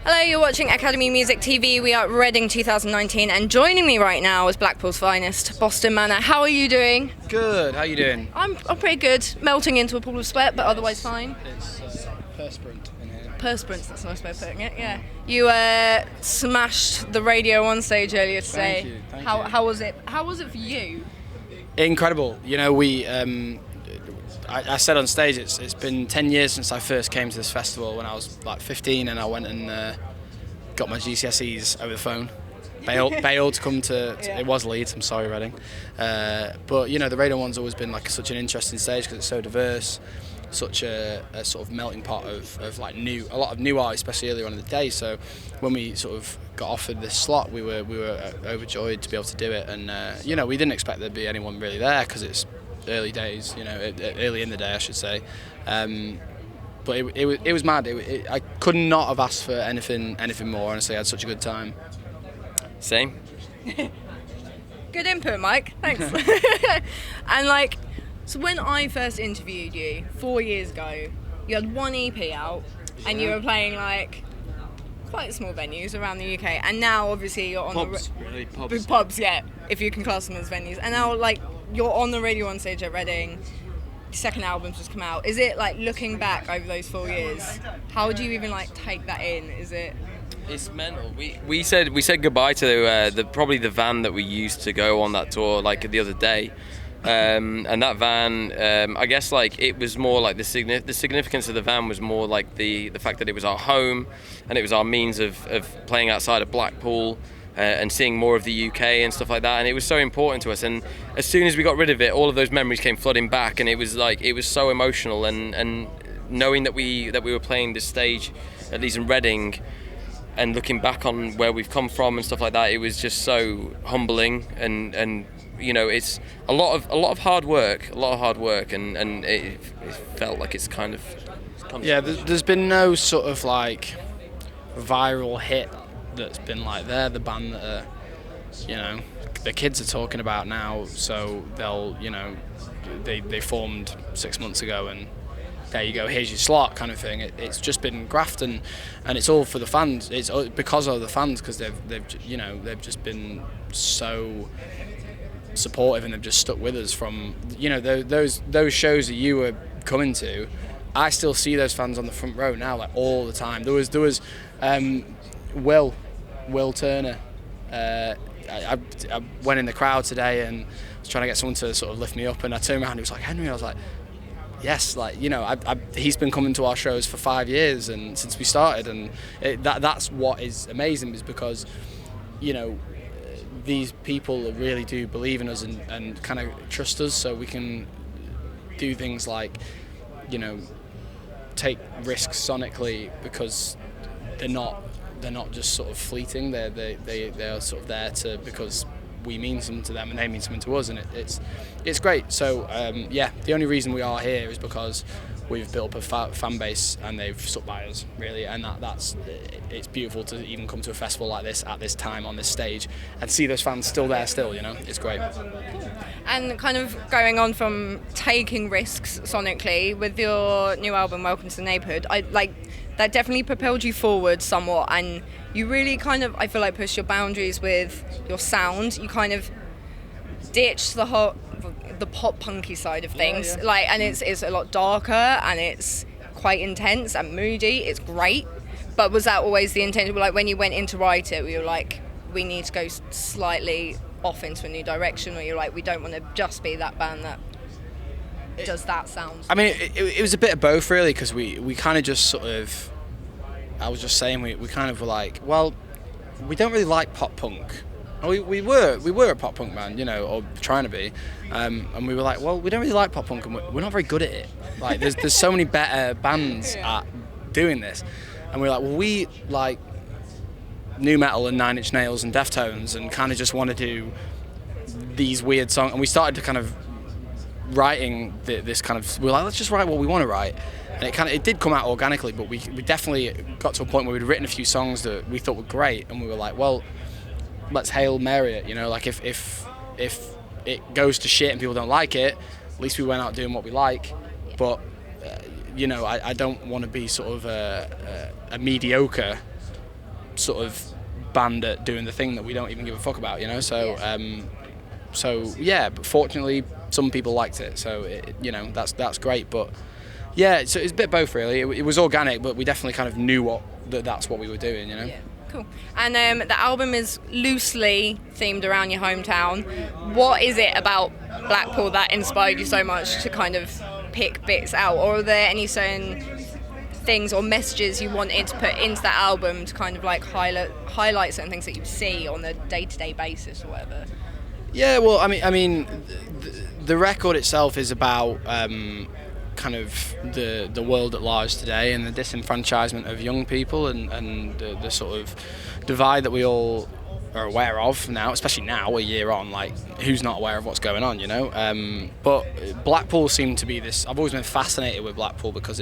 Hello, you're watching Academy Music TV. We are at Reading 2019, and joining me right now is Blackpool's finest, Boston Manor. How are you doing? Good. How are you doing? I'm pretty good. Melting into a pool of sweat, but otherwise fine. It's perspirant in here. Perspirant, that's a nice way of putting it, yeah. You smashed the radio on stage earlier today. Thank you. How was it? How was it for you? Incredible. You know, I said on stage, it's been 10 years since I first came to this festival when I was like 15, and I went and got my GCSEs over the phone. Bailed to come to it was Leeds, I'm sorry Reading. But you know, the radio one's always been like such an interesting stage because it's so diverse, such a sort of melting pot of like a lot of new artists, especially earlier on in the day. So when we sort of got offered this slot, we were overjoyed to be able to do it, and you know, we didn't expect there'd be anyone really there because it's early days, you know, early in the day I should say. But it was mad. I could not have asked for anything more. Honestly, I had such a good time. Same. Good input, Mike. Thanks. And so when I first interviewed you 4 years ago, you had one EP out, and you were playing quite small venues around the UK. And now, obviously, you're on pubs, pubs. Pubs, yeah, if you can class them as venues. And now, you're on the radio on stage at Reading. Second album's just come out. Is it looking back over those 4 years? How would you even take that in? Is it? It's mental. We said goodbye to probably the van that we used to go on that tour the other day, and that van, I guess it was more the significance of the van was more the fact that it was our home, and it was our means of playing outside of Blackpool. And seeing more of the UK and stuff like that, and it was so important to us. And as soon as we got rid of it, all of those memories came flooding back, and it was so emotional. And knowing that we were playing this stage, at least in Reading, and looking back on where we've come from and stuff like that, it was just so humbling. And you know, it's a lot of hard work, and it felt like it's kind of yeah. There's been no sort of viral hit that's been they're the band that you know the kids are talking about now, so they'll, you know, they formed 6 months ago, and there you go, here's your slot kind of thing. It's just been graft, and it's all for the fans. It's because of the fans, because they've just been so supportive, and they've just stuck with us from, you know, those shows that you were coming to. I still see those fans on the front row now, all the time. There was Will Turner. I went in the crowd today and was trying to get someone to sort of lift me up, and I turned around and he was like, Henry. I was like, yes, you know, he's been coming to our shows for 5 years and since we started, and that's what is amazing, is because, you know, these people really do believe in us and kind of trust us, so we can do things you know, take risks sonically, because they're not just sort of fleeting. They're sort of there because we mean something to them and they mean something to us, and it's great. So yeah, the only reason we are here is because we've built up a fan base and they've stuck by us, really, and it's beautiful to even come to a festival like this at this time on this stage and see those fans still there, you know. It's great. And kind of going on from taking risks sonically with your new album Welcome To The Neighbourhood, that definitely propelled you forward somewhat, and you really kind of, I feel pushed your boundaries with your sound. You kind of ditched the pop punky side of things, yeah. And it's a lot darker, and it's quite intense and moody. It's great, but was that always the intention? When you went in to write it, we were we need to go slightly off into a new direction, or you're we don't want to just be that band that does that sound? I mean, it was a bit of both, really, because we kind of just sort of, I was just saying, we kind of were well, we don't really like pop punk. We were a pop punk band, you know, or trying to be, and we were well, we don't really like pop punk, and we're not very good at it. There's so many better bands at doing this, and we're well, we like nu metal and Nine Inch Nails and Deftones, and kind of just want to do these weird songs. And we started to kind of writing this kind of, we're let's just write what we want to write, and it did come out organically, but we definitely got to a point where we'd written a few songs that we thought were great, and we were well, let's Hail Mary it, you know, if it goes to shit and people don't like it, at least we went out doing what we like. But you know, I don't want to be sort of a mediocre sort of band at doing the thing that we don't even give a fuck about, you know. So but fortunately some people liked it, so that's great. But yeah, so it's a bit both really. It was organic, but we definitely kind of knew that's what we were doing, you know. Yeah. Cool. And the album is loosely themed around your hometown. What is it about Blackpool that inspired you so much to kind of pick bits out, or are there any certain things or messages you wanted to put into that album to kind of like highlight certain things that you see on a day-to-day basis or whatever? Yeah, well, I mean, the record itself is about kind of the world at large today and the disenfranchisement of young people and the sort of divide that we all are aware of now, especially now, a year on. Like, who's not aware of what's going on, you know? But Blackpool seemed to be this. I've always been fascinated with Blackpool because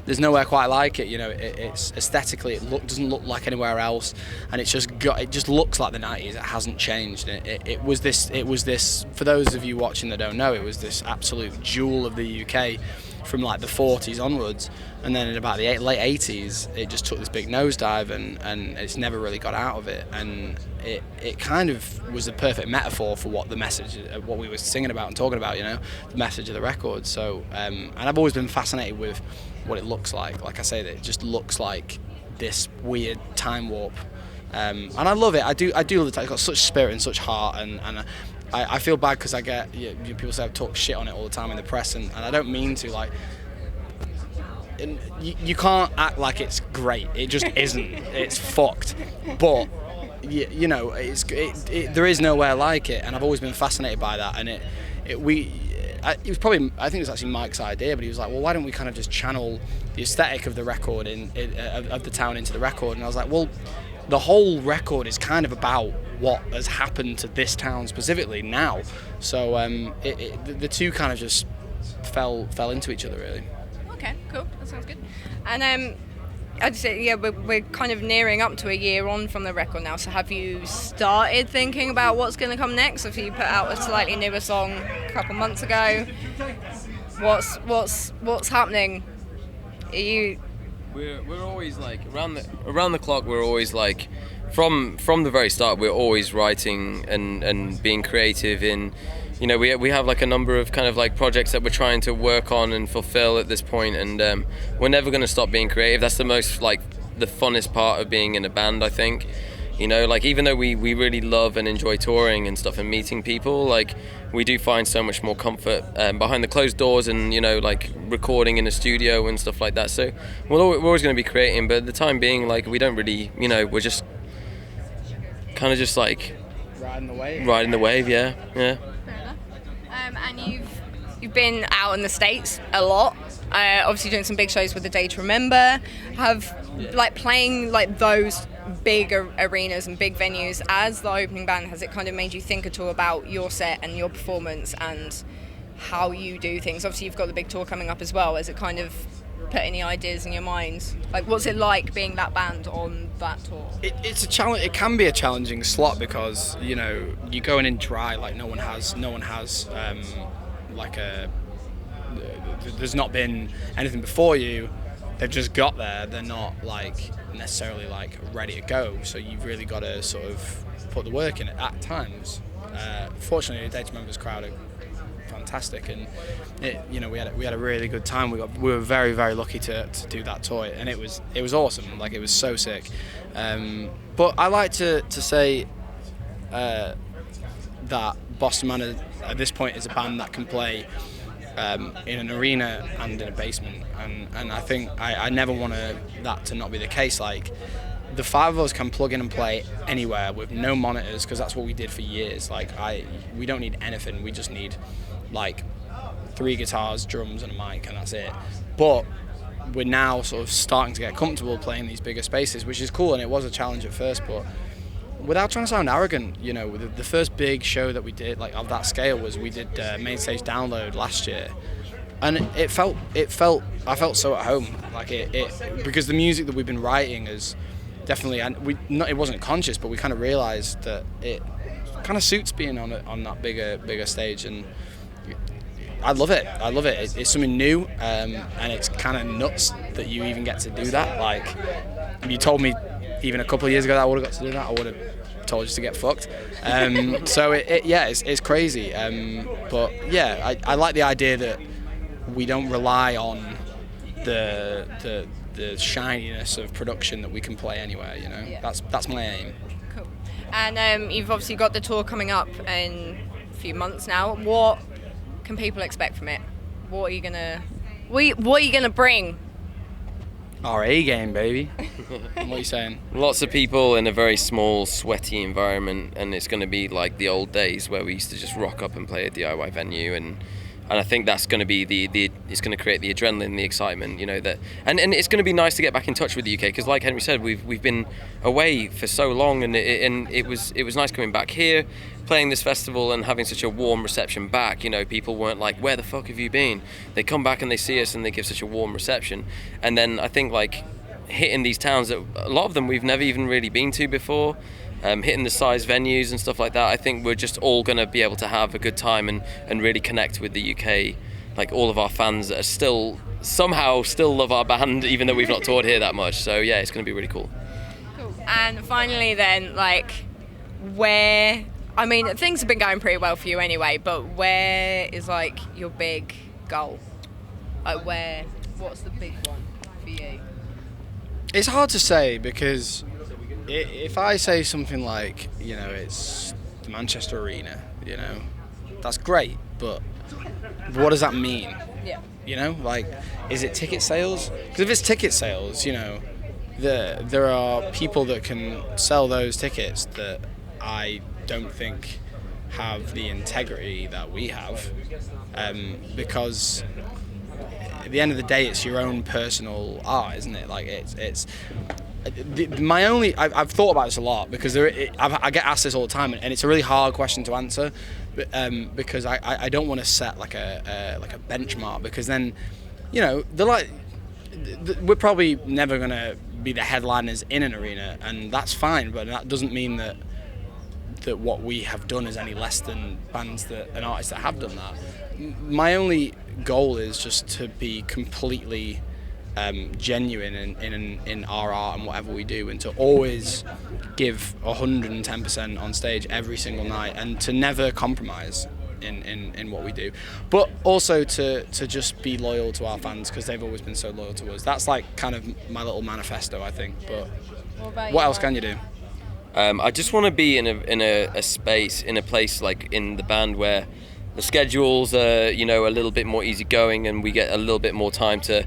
there's nowhere quite like it, you know. It's aesthetically, doesn't look like anywhere else, and it just looks like the 90s. It hasn't changed. It was this. For those of you watching that don't know, it was this absolute jewel of the UK from like the 40s onwards, and then in about the late 80s it just took this big nosedive, and it's never really got out of it, and it kind of was a perfect metaphor for what the message, what we were singing about and talking about, you know, the message of the record. So and I've always been fascinated with what it looks like I say, that it just looks like this weird time warp, and I love it. I do love it. It's got such spirit and such heart, and I feel bad because I get people say I've talked shit on it all the time in the press, and I don't mean to. Like, you can't act like it's great. It just isn't. It's fucked. But you know, there is nowhere like it, and I've always been fascinated by that. And it was probably, I think it was actually Mike's idea, but he was like, well, why don't we kind of just channel the aesthetic of the record of the town into the record? And I was like, well, the whole record is kind of about what has happened to this town specifically now. So the two kind of just fell into each other, really. Okay, cool. That sounds good. And I'd say, yeah, we're kind of nearing up to a year on from the record now. So have you started thinking about what's going to come next? If you put out a slightly newer song a couple months ago, what's happening? Are you? We're always like around the clock. We're always like from the very start. We're always writing and being creative in. You know, we have like a number of kind of like projects that we're trying to work on and fulfill at this point, and we're never going to stop being creative. That's the most like the funnest part of being in a band, I think. You know, like even though we really love and enjoy touring and stuff and meeting people, like we do find so much more comfort behind the closed doors and, you know, like recording in a studio and stuff like that. So we're always going to be creating, but at the time being, like, we don't really, you know, we're just kind of just like riding the wave, yeah. Fair enough. And you've been out in the States a lot, obviously doing some big shows with The Day to Remember. Like playing like those big arenas and big venues as the opening band, has it kind of made you think at all about your set and your performance and how you do things? Obviously you've got the big tour coming up as well. Has it kind of put any ideas in your mind? Like, what's it like being that band on that tour? It's a challenge. It can be a challenging slot because, you know, you're going in dry. Like no one has like there's not been anything before you. They've just got there. They're not like necessarily like ready to go. So you've really got to sort of put the work in at times. Fortunately, the Day to Remember's crowd are fantastic, and you know, we had a really good time. We were very, very lucky to do that tour, and it was awesome. Like, it was so sick. But I like to say that Boston Manor at this point is a band that can play in an arena and in a basement, and I think I never want that to not be the case. Like, the five of us can plug in and play anywhere with no monitors, because that's what we did for years. Like, we don't need anything. We just need like 3 guitars, drums, and a mic, and that's it. But we're now sort of starting to get comfortable playing these bigger spaces, which is cool, and it was a challenge at first, but without trying to sound arrogant, you know, the first big show that we did, like, of that scale, was we did Main Stage Download last year, and I felt so at home, like it because the music that we've been writing is definitely, and it wasn't conscious, but we kind of realised that it kind of suits being on that bigger stage, and I love it. It's something new, and it's kind of nuts that you even get to do that. Like, if you told me even a couple of years ago that I would have got to do that, I would have told you to get fucked. So it's crazy. But yeah, I like the idea that we don't rely on the shininess of production, that we can play anywhere. You know, that's my aim. Cool. And you've obviously got the tour coming up in a few months now. What can people expect from it? What are you gonna bring? Our A game, baby. What are you saying? Lots of people in a very small, sweaty environment, and it's going to be like the old days where we used to just rock up and play a DIY venue, and I think that's going to be it's going to create the adrenaline, the excitement, you know, that, and it's going to be nice to get back in touch with the UK, because like Henry said, we've been away for so long, and it was nice coming back here, playing this festival and having such a warm reception back. You know, people weren't like, where the fuck have you been? They come back and they see us and they give such a warm reception. And then I think like hitting these towns that a lot of them we've never even really been to before, hitting the size venues and stuff like that, I think we're just all going to be able to have a good time and really connect with the UK, like all of our fans that are somehow still love our band, even though we've not toured here that much. So yeah, it's going to be really cool. Cool. And finally then, like, I mean, things have been going pretty well for you anyway, but where is like your big goal? Like what's the big one for you? It's hard to say, because if I say something like, you know, it's the Manchester Arena, you know, that's great, but what does that mean? Yeah. You know, like, is it ticket sales? Because if it's ticket sales, you know, there are people that can sell those tickets that I don't think have the integrity that we have, because at the end of the day, it's your own personal art, isn't it? Like, I've thought about this a lot, because I get asked this all the time, and it's a really hard question to answer, because I don't want to set like a benchmark, because then, you know, we're probably never gonna be the headliners in an arena, and that's fine, but that doesn't mean that what we have done is any less than bands and artists that have done that. My only goal is just to be completely genuine in our art and whatever we do, and to always give 110% on stage every single night, and to never compromise in what we do, but also to just be loyal to our fans, because they've always been so loyal to us. That's like kind of my little manifesto, I think. But what else can you do? I just want to be in a space, in a place like in the band where the schedules are, you know, a little bit more easygoing, and we get a little bit more time to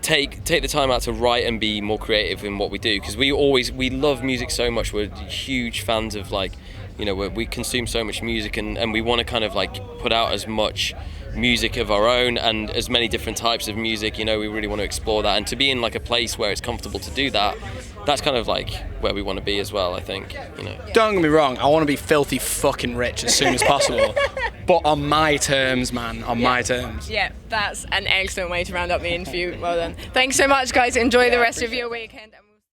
take the time out to write and be more creative in what we do, because we love music so much. We're huge fans of, like, you know, we consume so much music, and we want to kind of like put out as much music of our own and as many different types of music. You know, we really want to explore that, and to be in like a place where it's comfortable to do that, that's kind of like where we want to be as well, I think, you know. Don't get me wrong, I want to be filthy fucking rich as soon as possible, but on my terms, man, my terms. Yeah, that's an excellent way to round up the interview. Well done. Thanks so much, guys. Enjoy the rest of your weekend.